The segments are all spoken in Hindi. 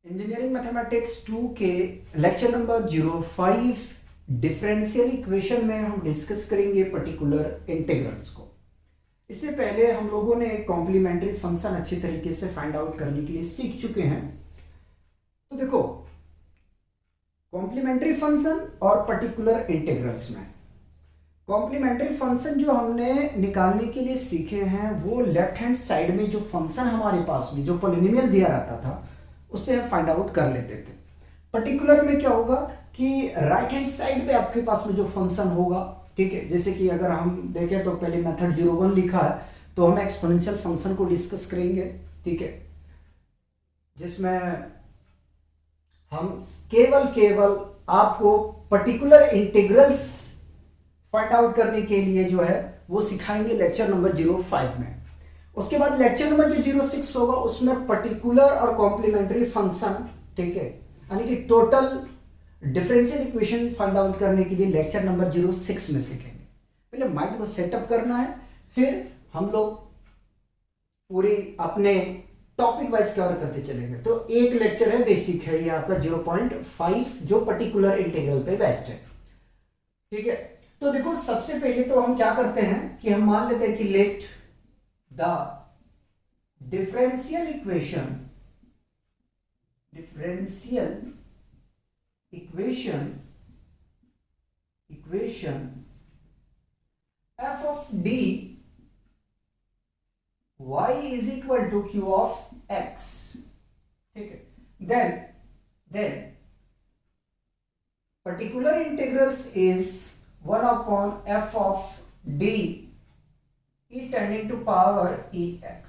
इंजीनियरिंग मैथमेटिक्स 2 के लेक्चर नंबर 05 डिफरेंशियल इक्वेशन में हम डिस्कस करेंगे पर्टिकुलर इंटीग्रल्स को। इससे पहले हम लोगों ने एक कॉम्प्लीमेंट्री फंक्शन अच्छी तरीके से फाइंड आउट करने के लिए सीख चुके हैं। तो देखो, कॉम्प्लीमेंट्री फंक्शन और पर्टिकुलर इंटीग्रल्स में कॉम्प्लीमेंट्री फंक्शन जो हमने निकालने के लिए सीखे हैं वो लेफ्ट हैंड साइड में जो फंक्शन हमारे पास में जो पॉलिनोमियल दिया रहता था उससे हम फाइंड आउट कर लेते थे। पर्टिकुलर में क्या होगा कि राइट हैंड साइड पे आपके पास में जो फंक्शन होगा, ठीक है, जैसे कि अगर हम देखें तो पहले मेथड 01 लिखा है तो हम एक्सपोनेंशियल फंक्शन को डिस्कस करेंगे, ठीक है, जिसमें हम केवल आपको पर्टिकुलर इंटीग्रल्स फाइंड आउट करने के लिए जो है वो सिखाएंगे लेक्चर नंबर 05 में। उसके बाद लेक्चर नंबर जो 06 होगा उसमें पर्टिकुलर और कॉम्प्लीमेंट्री फंक्शन, ठीक है, यानी कि total differential equation find out करने के लिए लेक्चर नंबर 06 में सीखेंगे। पहले माइंड को सेटअप करना है, फिर हम लोग पूरी अपने टॉपिक वाइज कवर करते चलेंगे। तो एक लेक्चर है बेसिक है, ये आपका 0.5 जो पर्टिकुलर इंटीग्रल पे बेस्ड है, ठीक है। तो देखो, सबसे पहले तो हम क्या करते हैं कि हम मान लेते हैं कि let the differential equation f of d y is equal to q of x, ठीक है। then particular integrals is 1 upon f of d e tending to power ex,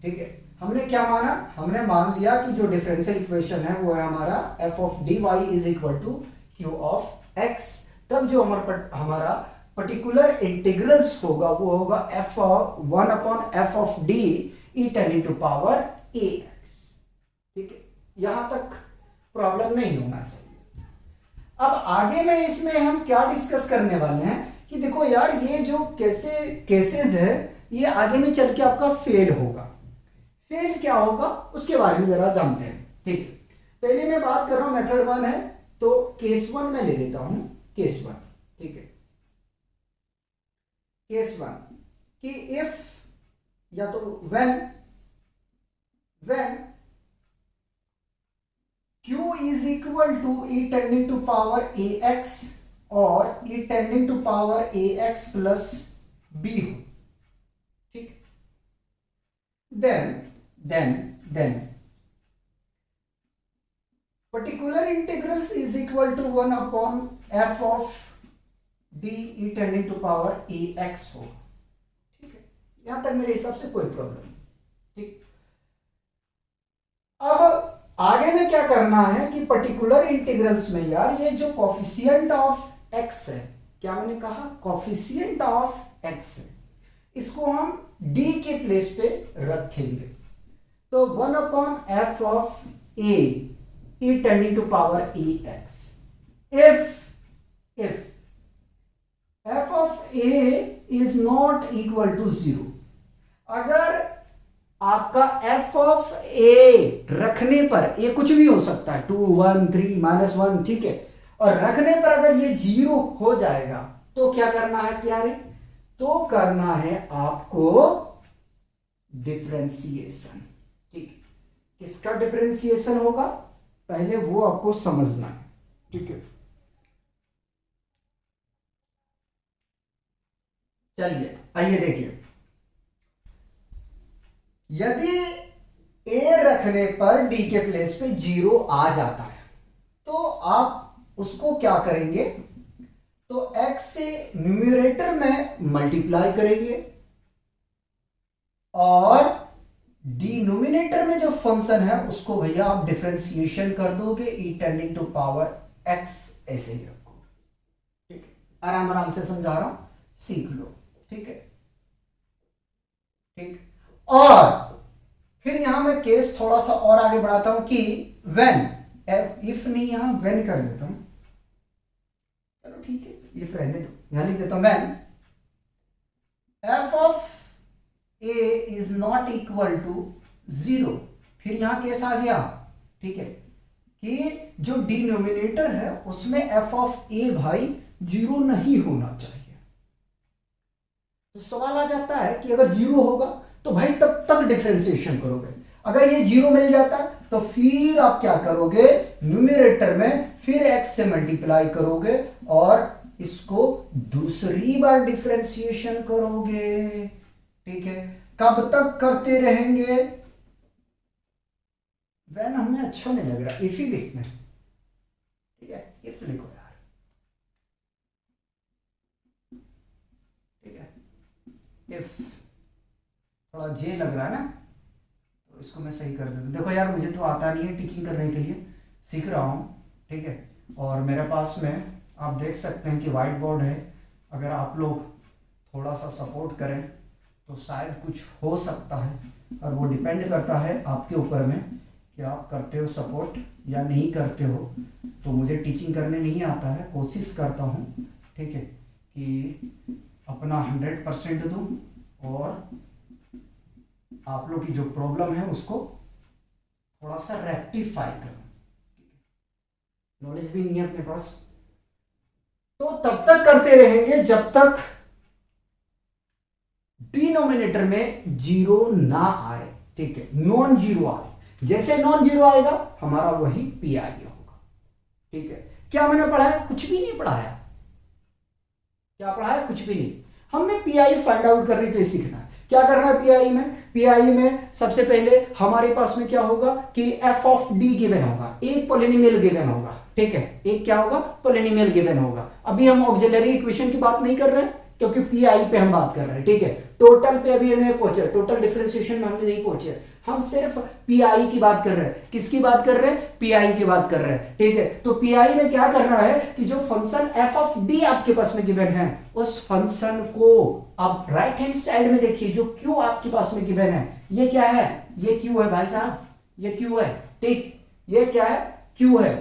ठीक है। हमने क्या माना, हमने मान लिया कि जो डिफरेंशियल इक्वेशन है वो है हमारा f of dy is equal to q of x। तब जो हमारा पर्टिकुलर इंटीग्रल्स होगा वो होगा f of 1 upon f of d e tending to power ax, ठीक है। यहां तक प्रॉब्लम नहीं होना चाहिए। अब आगे में इसमें हम क्या डिस्कस करने वाले हैं कि देखो यार, ये जो केसेस है ये आगे में चल के आपका फेल होगा। फेल क्या होगा उसके बारे में जरा जानते हैं, ठीक है। पहले मैं बात कर रहा हूं मेथड 1 है तो केस 1 में ले लेता हूं, केस 1, ठीक है। केस 1 कि इफ या तो when q is equal to e tending to power ax और e tending to power ax plus b हो, ठीक। then particular integrals is equal to 1 upon f of d e tending to power ax हो, ठीक है। यहां तक मेरे हिसाब से कोई प्रॉब्लम नहीं, ठीक। अब आगे में क्या करना है कि पर्टिकुलर इंटीग्रल्स में यार ये जो कोफिशिएंट ऑफ x है, क्या मैंने कहा, कोफिशिएंट ऑफ x है, इसको हम d के प्लेस पे रखेंगे। तो 1 upon f of a e tending to power ax if f of a is not equal to 0, अगर आपका f ऑफ a रखने पर, ये कुछ भी हो सकता है 2 1 3 -1, ठीक है, और रखने पर अगर ये 0 हो जाएगा तो क्या करना है प्यारे, तो करना है आपको डिफरेंशिएशन, ठीक। किसका डिफरेंशिएशन होगा पहले वो आपको समझना है, ठीक है। चलिए आइए देखिए, यदि a रखने पर d के प्लेस पे 0 आ जाता है तो आप उसको क्या करेंगे, तो x से न्यूमरेटर में मल्टीप्लाई करेंगे और डिनोमिनेटर में जो फंक्शन है उसको भैया आप डिफरेंशिएशन कर दोगे e tending to power x, ऐसे ही रखो, ठीक है। आराम आराम से समझा रहा हूं, सीख लो, ठीक है, ठीक। और फिर यहां मैं केस थोड़ा सा और आगे बढ़ाता हूं कि व्हेन, इफ नहीं यहां व्हेन कर देता हूं, चलो ठीक है, इफ रहने दो, यहां लिख देता हूं when f of a is not equal to 0, फिर यहां केस आ गया, ठीक है, कि जो डिनोमिनेटर है उसमें एफ ऑफ ए भाई जीरो नहीं होना चाहिए। तो सवाल आ जाता है कि अगर जीरो होगा तो भाई तब तक डिफरेंशिएशन करोगे, अगर ये जीरो मिल जाता तो फिर आप क्या करोगे, न्यूमरेटर में फिर एक्स से मल्टीप्लाई करोगे और इसको दूसरी बार डिफरेंशिएशन करोगे। ठीक है, कब तक करते रहेंगे, वैन हमें अच्छा नहीं लग रहा, इफ ही लिखना है, ठीक है, इफ लिखो यार, ठीक है, इफ थोड़ा जे लग रहा है ना, तो इसको मैं सही कर देता हूँ। देखो यार मुझे तो आता नहीं है टीचिंग करने के लिए, सीख रहा हूँ, ठीक है, और मेरे पास में आप देख सकते हैं कि व्हाइट बोर्ड है, अगर आप लोग थोड़ा सा सपोर्ट करें तो शायद कुछ हो सकता है, और वो डिपेंड करता है आपके ऊपर में कि आप करते हो सपोर्ट या नहीं करते हो। तो मुझे टीचिंग करने नहीं आता है, कोशिश करता हूँ, ठीक है, कि अपना 100% दूँ और आप लोग की जो प्रॉब्लम है उसको थोड़ा सा रेक्टिफाई करूँ। नॉलेज भी नहीं है अपने पास, तो तब तक करते रहेंगे जब तक डिनोमिनेटर में जीरो ना आए, ठीक है, नॉन जीरो आए। जैसे नॉन जीरो आएगा हमारा वही पी आई होगा। ठीक है, क्या मैंने पढ़ाया, कुछ भी नहीं पढ़ाया, क्या पढ़ाया, कुछ भी नहीं। हमें पी आई फाइंड आउट करने के लिए सीखना है। क्या करना है पीआई में, पीआई में सबसे पहले हमारे पास में क्या होगा कि एफ ऑफ डी गिवन होगा, एक पॉलिनोमियल गिवन होगा, ठीक है, एक क्या होगा, पॉलिनोमियल गिवन होगा। अभी हम ऑक्सिलरी इक्वेशन की बात नहीं कर रहे हैं क्योंकि पीआई पे हम बात कर रहे हैं, ठीक है, टोटल पे अभी हमें पहुंचे, टोटल डिफरेंशिएशन में हमने नहीं पहुंचे, हम सिर्फ पीआई की बात कर रहे हैं। किसकी बात कर रहे हैं, पीआई की बात कर रहे हैं, ठीक है। तो पीआई में क्या करना है कि जो फंक्शन एफ ऑफ डी आपके पास में गिवन है उस फंक्शन को आप राइट हैंड साइड में देखिए, जो क्यू आपके पास में गिवन है, ये क्या है, ये क्यू है भाई साहब, ये क्यू है, ठीक, ये क्या है, क्यू है।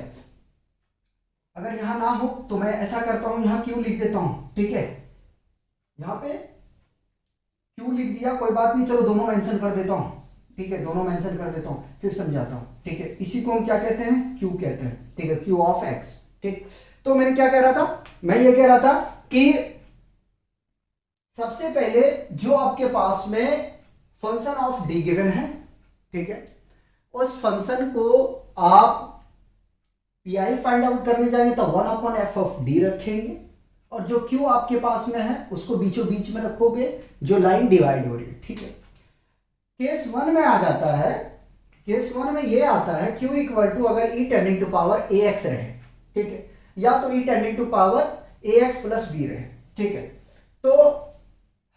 अगर यहां ना हो तो मैं ऐसा करता हूं, यहां क्यू लिख देता हूं, ठीक है, यहां पे क्यू लिख दिया, कोई बात नहीं, चलो दोनों मेंशन कर देता हूं, ठीक है, दोनों मेंशन कर देता हूं, फिर समझाता हूं, ठीक है। इसी को हम क्या कहते हैं, क्यू कहते हैं, ठीक है, क्यू ऑफ एक्स, ठीक। तो मैंने क्या कह रहा था, मैं ये कह रहा था कि सबसे पहले जो आपके पास में फंक्शन ऑफ डी गिवन है, ठीक है, उस फंक्शन को आप पीआई फाइंड आउट करने जाएंगे तो 1/f ऑफ डी रखेंगे, और जो क्यू आपके पास में है उसको बीचों बीच में रखोगे, जो लाइन डिवाइड हो रही है, ठीक है। केस 1 में आ जाता है, केस 1 में ये आता है q इक्वल टू अगर e tending to power ax रहे, ठीक है, या तो e tending to power ax प्लस b रहे, ठीक है। तो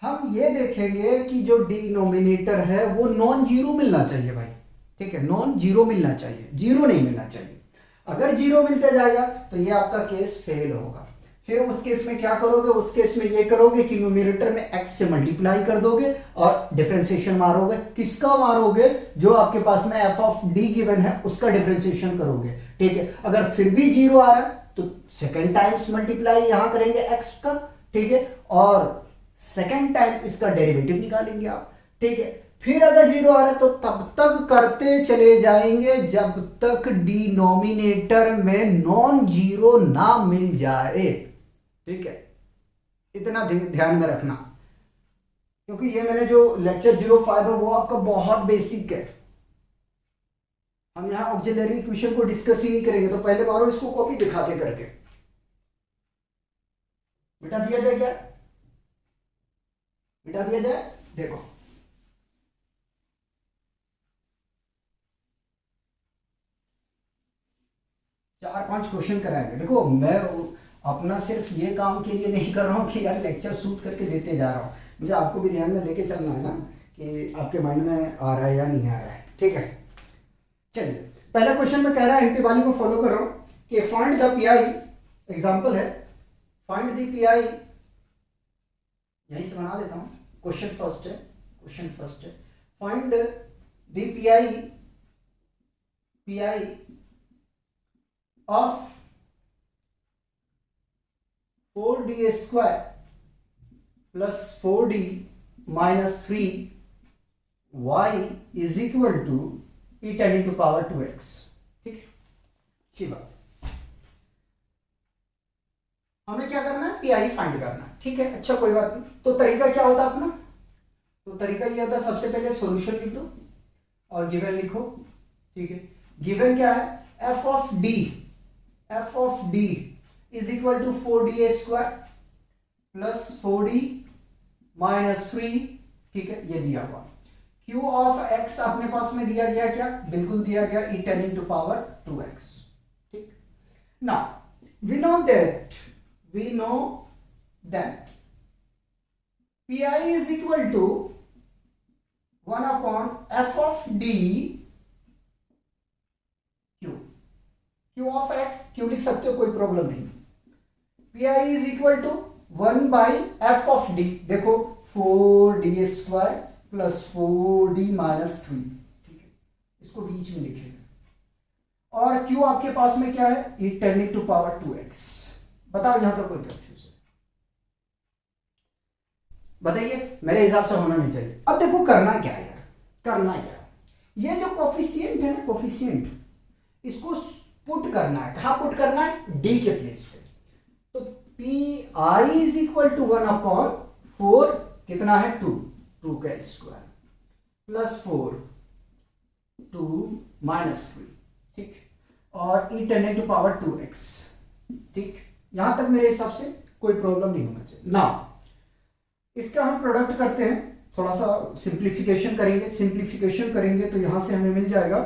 हम ये देखेंगे कि जो डिनोमिनेटर है वो नॉन जीरो मिलना चाहिए भाई, ठीक है, नॉन जीरो मिलना चाहिए, जीरो नहीं मिलना चाहिए। अगर जीरो मिलते जाएगा तो ये आपका केस फेल होगा। फिर उस केस में क्या करोगे, उस केस में ये करोगे कि न्यूमरेटर में x से मल्टीप्लाई कर दोगे और डिफरेंशिएशन मारोगे। किसका मारोगे, जो आपके पास में f ऑफ d गिवन है उसका डिफरेंशिएशन करोगे, ठीक है। अगर फिर भी जीरो आ रहा है तो सेकेंड टाइम्स मल्टीप्लाई यहां करेंगे x का, ठीक है, और सेकेंड टाइम इसका डेरिवेटिव निकालेंगे आप, ठीक है। फिर अगर जीरो आ रहा है तो तब तक करते चले जाएंगे जब तक डिनोमिनेटर में नॉन जीरो ना मिल जाए, ठीक है, इतना ध्यान में रखना, क्योंकि ये मैंने जो लेक्चर 05 है वो आपका बहुत बेसिक है। हम यहां ऑक्सिलरी इक्वेशन को डिस्कस ही नहीं करेंगे, तो पहले मारो इसको कॉपी दिखा के करके, मिटा दिया जाए क्या, मिटा दिया जाए, देखो चार पांच क्वेश्चन कराएंगे। देखो मैं अपना सिर्फ ये काम के लिए नहीं कर रहा हूँ कि यार लेक्चर शूट करके देते जा रहा हूँ, मुझे आपको भी ध्यान में लेके चलना है ना कि आपके माइंड में आ रहा है या नहीं आ रहा है, ठीक है। चलिए पहला क्वेश्चन में कह रहा है, एमपी वाली को फॉलो कर रहा हूँ कि फाइंड द पीआई, एग्जांपल है फाइंड द पीआई, यहीं से बना देता हूँ, क्वेश्चन फर्स्ट है, क्वेश्चन फर्स्ट है, find the pi, pi of 4d square plus 4d minus 3 y is equal to e tending to power 2x। ठीक है, अच्छी बात। हमें क्या करना है, पीआई फाइंड करना है। ठीक है, अच्छा कोई बात नहीं। तो तरीका क्या होता अपना, तो तरीका ये होता है, सबसे पहले सॉल्यूशन लिख दो और गिवन लिखो। ठीक है, गिवन क्या है, f of D is equal to 4d square plus 4d minus 3। ठीक है, ये दिया हुआ। क्यू ऑफ एक्स अपने पास में दिया गया, क्या बिल्कुल दिया गया, E tending to power 2x। ठीक, now we know that pi is equal to 1 upon f of d q of x, क्यों लिख सकते हो, कोई प्रॉब्लम नहीं। pi is equal to 1 by f of d, देखो 4d square plus 4d minus 3। ठीक है, इसको बीच में लिखेगा। और q आपके पास में क्या है, ई टेंडिंग टू पावर 2x। बताओ यहां पर कोई कंफ्यूजन बताइए, मेरे हिसाब से होना नहीं चाहिए। अब देखो करना क्या है यार, करना क्या है, ये जो कोफिशिएंट है ना, कोफिशिएंट, इसको पुट करना है। कहां पुट करना है, डी के प्लेस पे। तो P I is equal to 1 upon 4, कितना है 2 का स्क्वायर प्लस 4 2 माइनस 3। ठीक, और ई टेंडिंग टू पावर 2x। ठीक, यहां तक मेरे हिसाब से कोई प्रॉब्लम नहीं होना चाहिए ना। इसका हम प्रोडक्ट करते हैं, थोड़ा सा सिंप्लीफिकेशन करेंगे। सिंप्लीफिकेशन करेंगे तो यहां से हमें मिल जाएगा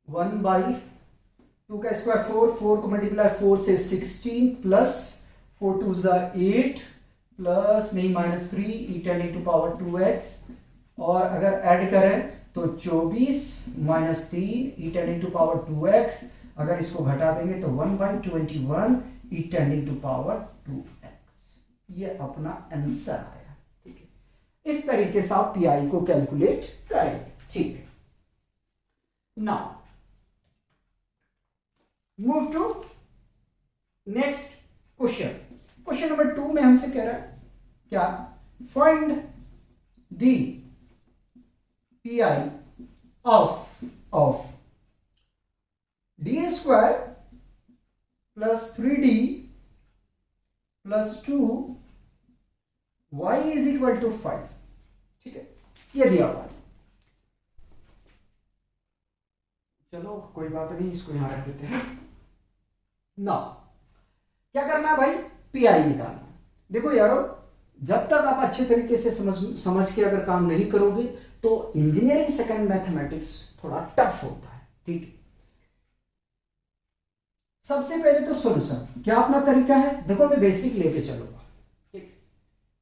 1 बाई 2 का स्क्वायर 4 को मल्टीप्लाई 4 से 16 प्लस 4 2 जा 8 प्लस नहीं minus 3 e tending to power 2x। और अगर ऐड करें तो 24 minus 3 e tending to power 2x। अगर इसको घटा देंगे तो 1 by 21 e tending to power 2x। ये अपना आंसर आया। ठीक है, इस तरीके से आप पीआई को कैलकुलेट करेंगे। ठीक है, now move to next question. Question number 2 में हमसे कह रहा है क्या, find the PI of D square plus 3d plus 2 y is equal to 5। ठीक है, ये दिया हुआ है। चलो कोई बात नहीं, इसको यहां रख देते हैं ना। क्या करना है भाई, पीआई निकालना है। देखो यारो, जब तक आप अच्छे तरीके से समझ के अगर काम नहीं करोगे तो इंजीनियरिंग सेकंड मैथमेटिक्स थोड़ा टफ होता है। ठीक है, सबसे पहले तो सॉल्यूशन क्या अपना तरीका है, देखो मैं बेसिक लेके चलूंगा। ठीक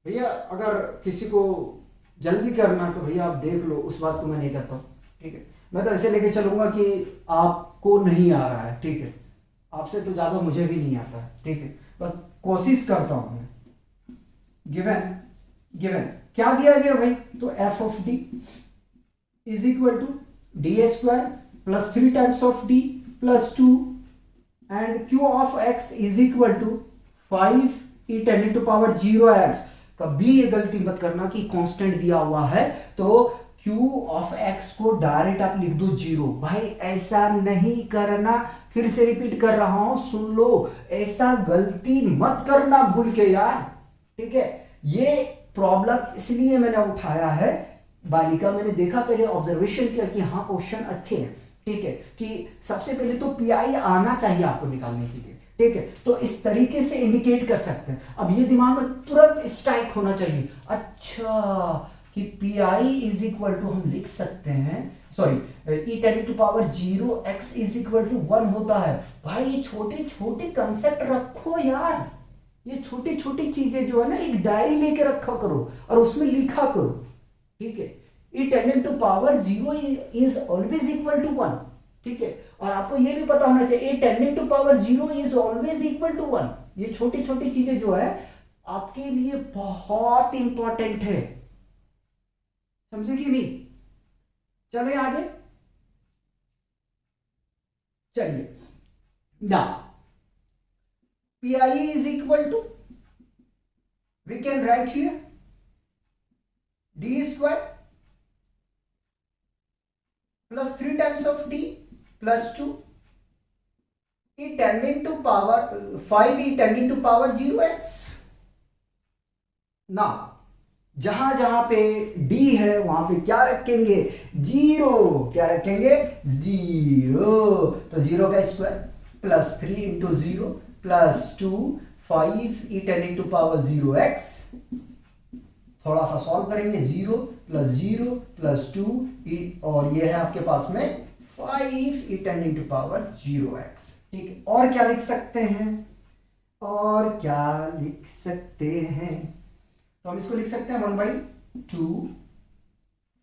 भैया, अगर किसी को जल्दी करना तो भैया आप देख लो, उस बात को मैं नहीं करता हूँ। ठीक है, मैं तो ऐसे लेके चलूंगा कि आपको नहीं आ रहा है। ठीक है, आपसे तो ज्यादा मुझे भी नहीं आता है। ठीक है, बस कोशिश करता हूं मैं। गिवन क्या दिया गया भाई, तो F of D is equal to D square plus 3 times of D plus 2 and Q of X is equal to 5 E tending to power 0x। कभी ये गलती मत करना कि कांस्टेंट दिया हुआ है तो क्यू ऑफ एक्स को डायरेक्ट आप लिख दो 0। भाई ऐसा नहीं करना, फिर से रिपीट कर रहा हूं, सुन लो, ऐसा गलती मत करना भूल के यार। ठीक है, ये प्रॉब्लम इसलिए मैंने उठाया है, बालिका मैंने देखा, पहले ऑब्जर्वेशन किया कि हाँ क्वेश्चन अच्छे हैं। ठीक है, कि सबसे पहले तो पीआई आना चाहिए आपको निकालने के लिए। ठीक है, तो इस तरीके से इंडिकेट कर सकते हैं। अब ये दिमाग में तुरंत स्ट्राइक होना चाहिए, अच्छा कि पीआई इज इक्वल टू हम लिख सकते हैं, sorry E tending to power 0x is equal to 1 होता है। भाई ये छोटे छोटे कंसेप्ट रखो यार, ये छोटी छोटी चीजें जो है ना, एक डायरी लेके रखा करो और उसमें लिखा करो। ठीक है, ई tending to power 0 is always equal to 1। ठीक है, और आपको ये भी पता होना चाहिए A tending to power 0 is always equal to 1। ये छोटी छोटी चीजें जो है आपके लिए बहुत इंपॉर्टेंट है, समझे कि नहीं। चले आगे, चलिए ना, pi is equal to, we can write here d square plus 3 times of D plus 2 e tending to power 5 e tending to power 0x। ना जहां जहां पे d है वहां पे क्या रखेंगे, जीरो। क्या रखेंगे, जीरो। तो जीरो का square plus 3 into zero plus 2 5 e tending to power 0x। थोड़ा सा सॉल्व करेंगे, जीरो प्लस 2 और ये है आपके पास में 5 e tending to power 0x। ठीक है, और क्या लिख सकते हैं, और क्या लिख सकते हैं, तो हम इसको लिख सकते हैं 1/2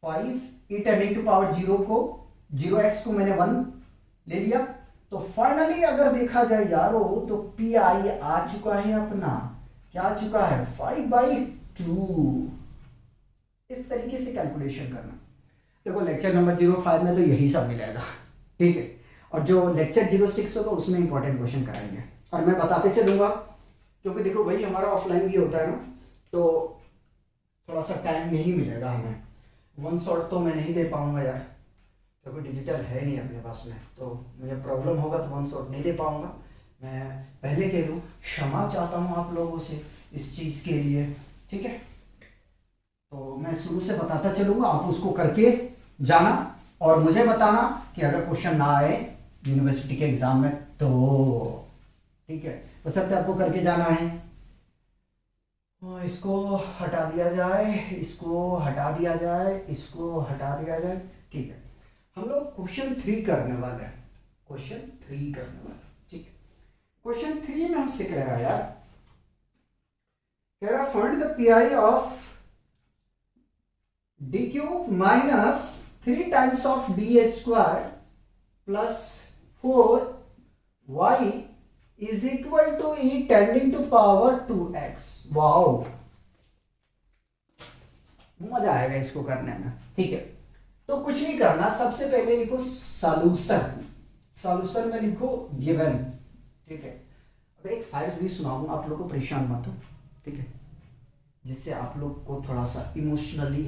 5 e टेंडिंग टू पावर 0 को 0x को मैंने 1 ले लिया। तो फाइनली अगर देखा जाए यारो तो पी आई आ चुका है अपना, क्या आ चुका है, 5/2। इस तरीके से कैलकुलेशन करना। देखो लेक्चर नंबर 05 में तो यही सब मिलेगा, ठीक है, और जो लेक्चर 06 होगा उसमें इंपॉर्टेंट क्वेश्चन कराएंगे और मैं बताते चलूंगा, क्योंकि देखो वही हमारा ऑफलाइन भी होता है ना, तो थोड़ा सा टाइम नहीं मिलेगा हमें। वन शॉट तो मैं नहीं दे पाऊंगा यार, क्योंकि डिजिटल है नहीं अपने पास में, तो मुझे प्रॉब्लम होगा तो वन शॉट नहीं दे पाऊंगा। मैं पहले कह दूँ क्षमा चाहता हूँ आप लोगों से इस चीज़ के लिए, ठीक है। तो मैं शुरू से बताता चलूँगा, आप उसको करके जाना और मुझे बताना कि अगर क्वेश्चन ना आए यूनिवर्सिटी के एग्ज़ाम में तो, ठीक है। बस अब आपको करके जाना है। इसको हटा दिया जाए, इसको हटा दिया जाए, इसको हटा दिया जाए, ठीक है। हम लोग क्वेश्चन 3 करने वाले हैं, क्वेश्चन 3 करने वाले हैं, ठीक है। क्वेश्चन 3 में हमसे कह रहा है यार, कह रहा find the PI of D cube minus 3 times of D square plus 4y is equal to E tending to power 2x। Wow, मजा आएगा इसको करने में, ठीक है। तो कुछ नहीं करना, सबसे पहले लिखो सॉल्यूशन, सॉल्यूशन में लिखो गिवन, ठीक है। अब एक साइड भी सुनाऊंगा, आप लोगों को परेशान मत हो, ठीक है, जिससे आप लोग को थोड़ा सा इमोशनली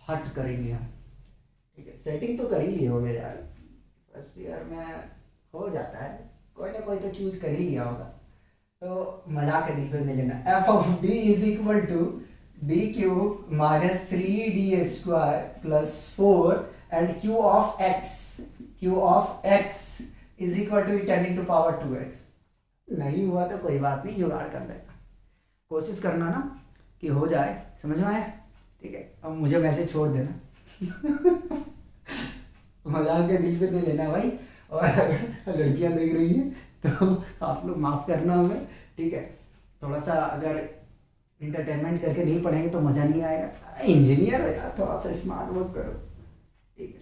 हर्ट करेंगे हम, ठीक है। सेटिंग तो कर ही लिए होगे यार, फर्स्ट ईयर में हो जाता है, कोई ना कोई तो चूज कर ही लिया होगा, तो मजाक के दिल पे नहीं लेना। F of D is equal to D cube minus 3d square plus 4 and Q of X is equal to tending to power 2x। नहीं हुआ तो कोई बात नहीं, जुगाड़ कर लेना, कोशिश करना ना कि हो जाए, समझ में आया, ठीक है। अब मुझे मैसेज छोड़ देना मजाक के दिल पे नहीं लेना भाई, और अगर लड़कियां देख रही हैं तो आप लोग माफ़ करना हमें, ठीक है। थोड़ा सा अगर इंटरटेनमेंट करके नहीं पढ़ेंगे तो मज़ा नहीं आएगा। इंजीनियर हो यार, थोड़ा सा स्मार्ट वर्क करो, ठीक है,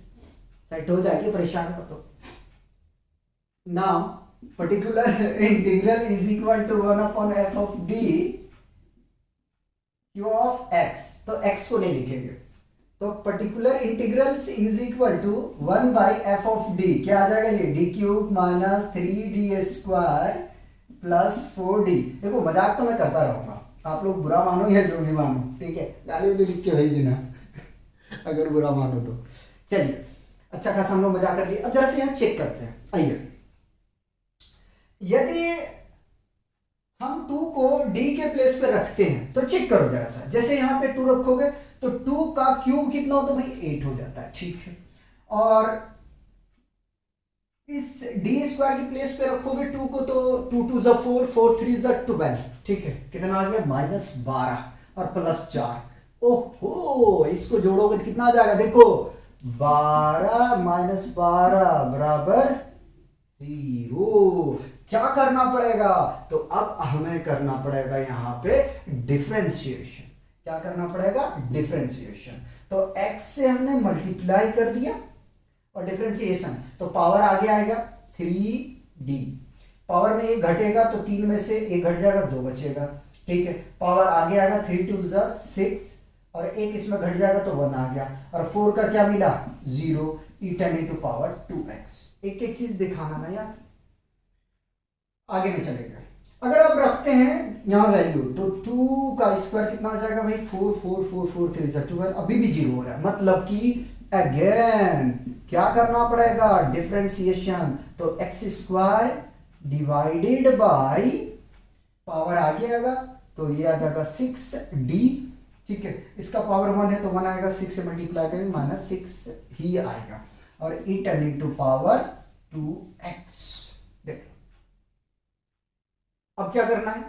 सेट हो जाएगी, परेशान मत हो। Now particular integral is equal to 1/f of D Q of X, तो एक्स को नहीं लिखेंगे, तो particular integrals is equal to 1/f of D, क्या आ जाएगा ये, D cube minus 3d square plus 4d। देखो मजाक तो मैं करता रहूंगा, आप लोग बुरा मानो या जो भी मानो, ठीक है, गाली भी लिख के भेज देना अगर बुरा मानो तो। चलिए, अच्छा खासा हम लोग मजाक कर लिए। अब जरा से यहाँ चेक करते हैं, आइए। यदि हम 2 को d के प्लेस पे रखते हैं तो चेक करो जरा सा, जैसे यहाँ पे 2 रखोगे तो 2 का क्यूब कितना होता है भाई, 8 हो जाता है, ठीक है। और इस डी स्क्वायर की प्लेस पे रखोगे 2 को तो 2 2 जा 4 4 3 जा 12, ठीक है। कितना आ गया, -12 और प्लस 4। ओहो, इसको जोड़ोगे तो कितना आ जाएगा, देखो 12 - 12 बराबर 0। क्या करना पड़ेगा, तो अब हमें करना पड़ेगा यहाँ पे डिफरेंशिएशन। क्या करना पड़ेगा, डिफरेंशिएशन। तो x से हमने मल्टीप्लाई कर दिया और डिफरेंशिएशन, तो पावर आगे आएगा 3d, पावर में एक घटेगा तो 3 में से एक घट जाएगा, 2 बचेगा, ठीक है। पावर आगे आएगा 3 2 6 और एक इसमें घट जाएगा तो 1 आ गया, और 4 का क्या मिला, 0 e tending to power 2x। एक एक चीज दिखाना ना यार, आगे में चलेगा। अगर आप रखते हैं यहाँ वैल्यू तो 2 का स्क्वायर कितना आ जाएगा भाई, 4 4 4 4 3 12, अभी भी 0 हो रहा है, मतलब कि अगेन क्या करना पड़ेगा, डिफरेंशिएशन। तो x square divided by power आगे आएगा तो ये आ जाएगा 6d, ठीक है। इसका पावर 1 है तो 1 आएगा, 6 से मल्टीप्लाई करेंगे -6 ही आएगा, और ई टर्निंग टू पावर 2x। देखो अब क्या करना है,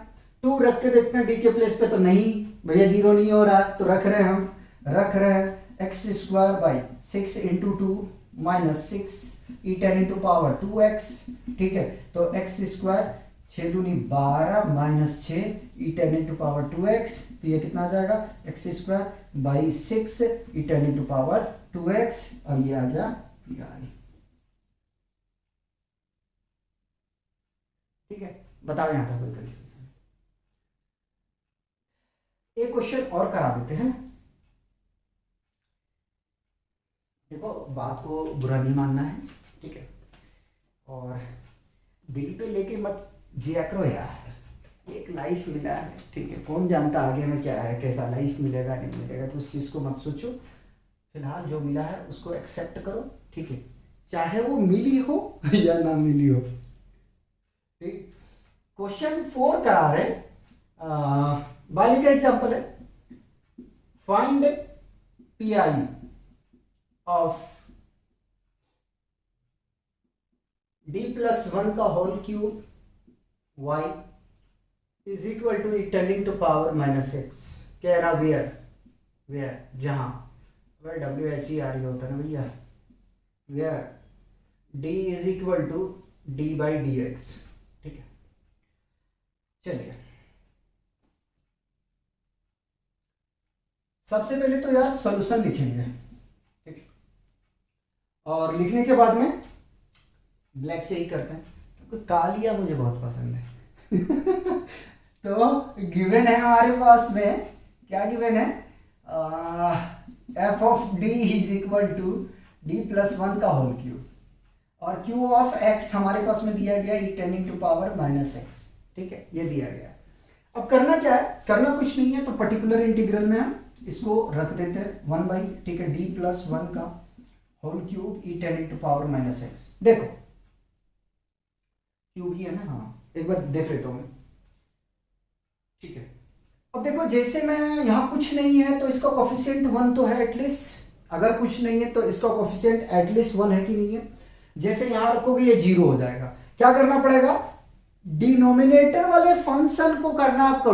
2 रख के देखते हैं डी के प्लेस पे, तो नहीं भैया 0 नहीं हो रहा है, तो रख रहे हैं x square by 6 into 2 -6 E ten into power 2x, ठीक है। तो एक्स स्क्वायर 6 दूनी 12 -6 ई टेन इंटू पावर 2x, तो ये कितना आ जाएगा, x square by 6 E ten into power 2x, और ये आ गया पी। ठीक है, बताओ यहां तक कोई कंफ्यूजन? एक क्वेश्चन और करा देते हैं। देखो बात को बुरा नहीं मानना है, ठीक है, और दिल पे लेके मत जिया करो यार, एक लाइफ मिला है, ठीक है। कौन जानता आगे में क्या है, कैसा लाइफ मिलेगा नहीं मिलेगा, तो उस चीज को मत सोचो। फिलहाल जो मिला है उसको एक्सेप्ट करो, ठीक है, चाहे वो मिली हो या ना मिली हो। ठीक, क्वेश्चन 4 करा रहे, बाली का एग्जांपल है, find P I of d+1 का whole cube y is equal to E tending to power -x। कह रहा वेयर जहां WHERE होता है ना भैया, where d is equal to d/dx, ठीक है। चलिए सबसे पहले तो यार सॉल्यूशन लिखेंगे, ठीक है, और लिखने के बाद में ब्लैक से ही करते हैं क्योंकि कालिया मुझे बहुत पसंद है। तो गिवन है हमारे पास में, क्या गिवन है, f of d is equal to d+1 का होल क्यूब, और q ऑफ x हमारे पास में दिया गया E tending to power -x, ठीक है, ये दिया गया। अब करना क्या है, करना कुछ नहीं है, तो पर्टिकुलर इंटीग्रल में हम इसको रख देते हैं 1/, ठीक है, d+1 का whole cube E tending to power -x। देखो क्यूब ही है ना, हाँ एक बार देख लेता हूँ, ठीक है। अब देखो जैसे मैं यहाँ कुछ नहीं है तो इसका कोफिशिएंट 1 तो है एटलीस्ट, अगर कुछ नहीं है तो इसका कोफिशिएंट एटलीस्ट 1 है कि नहीं है। जैसे यहाँ रखोगे ये 0 हो जाएगा, क्या करना पड़ेगा, डिनोमिनेटर वाले फंक्शन को करना आपको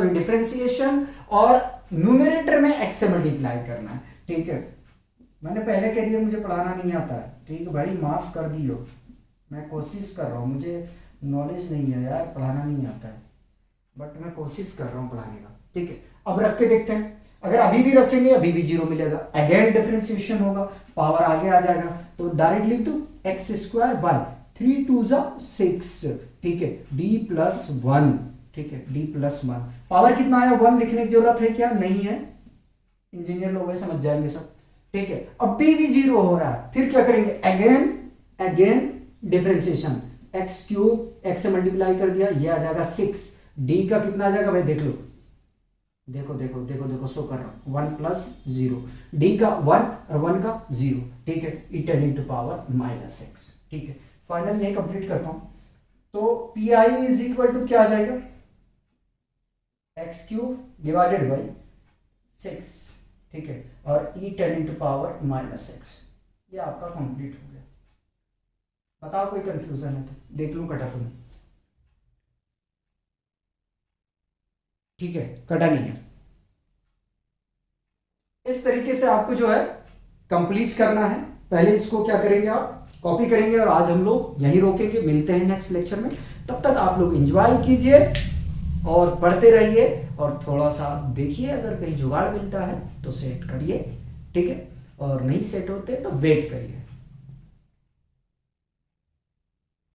डिफरेंशिएशन, और न्यूमरेटर में x से मल्टीप्लाई करना है, ठीक है। मैंने पहले कह दिया मुझे पढ़ाना नहीं आता है, ठीक है भाई, माफ कर दियो, मैं कोशिश कर रहा हूँ, मुझे नॉलेज नहीं है यार, पढ़ाना नहीं आता है, बट मैं कोशिश कर रहा हूँ पढ़ाने का, ठीक है। अब रख के देखते हैं, अगर अभी भी रखेंगे अभी भी 0 मिलेगा, अगेन डिफरेंशिएशन होगा, पावर आगे आ जाएगा, तो डायरेक्ट लिख दो एक्स स्क्वायर बाय 3 2 6, ठीक है, d+1, ठीक है, d+1, पावर कितना आया 1, लिखने की जरूरत है क्या, नहीं है, इंजीनियर लोग है समझ जाएंगे सब, ठीक है। अब p भी 0 हो रहा है, फिर क्या करेंगे, again differentiation, x cube x से मल्टीप्लाई कर दिया, ये आ जाएगा 6, d का कितना आ जाएगा भाई, देख लो, देखो शो कर रहा हूं, 1 + 0, d का 1 और 1 का 0, ठीक है, ई टेंडिंग टू पावर -x, ठीक है। फाइनल यही कंप्लीट करता हूं, तो P I is equal to क्या आ जाएगा, x³ डिवाइडेड बाई 6, ठीक है, और ई टेंडिंग टू पावर -x, ये आपका कंप्लीट हो गया। बताओ कोई कंफ्यूजन है तो देख लूं, कटा तुम्हें, ठीक है, कटा नहीं है। इस तरीके से आपको जो है कंप्लीट करना है। पहले इसको क्या करेंगे, आप कॉपी करेंगे, और आज हम लोग यहीं रोकेंगे, मिलते हैं नेक्स्ट लेक्चर में। तब तक आप लोग एंजॉय कीजिए और पढ़ते रहिए, और थोड़ा सा देखिए, अगर कहीं जुगाड़ मिलता है तो सेट करिए, ठीक है, और नहीं सेट होते तो वेट करिए।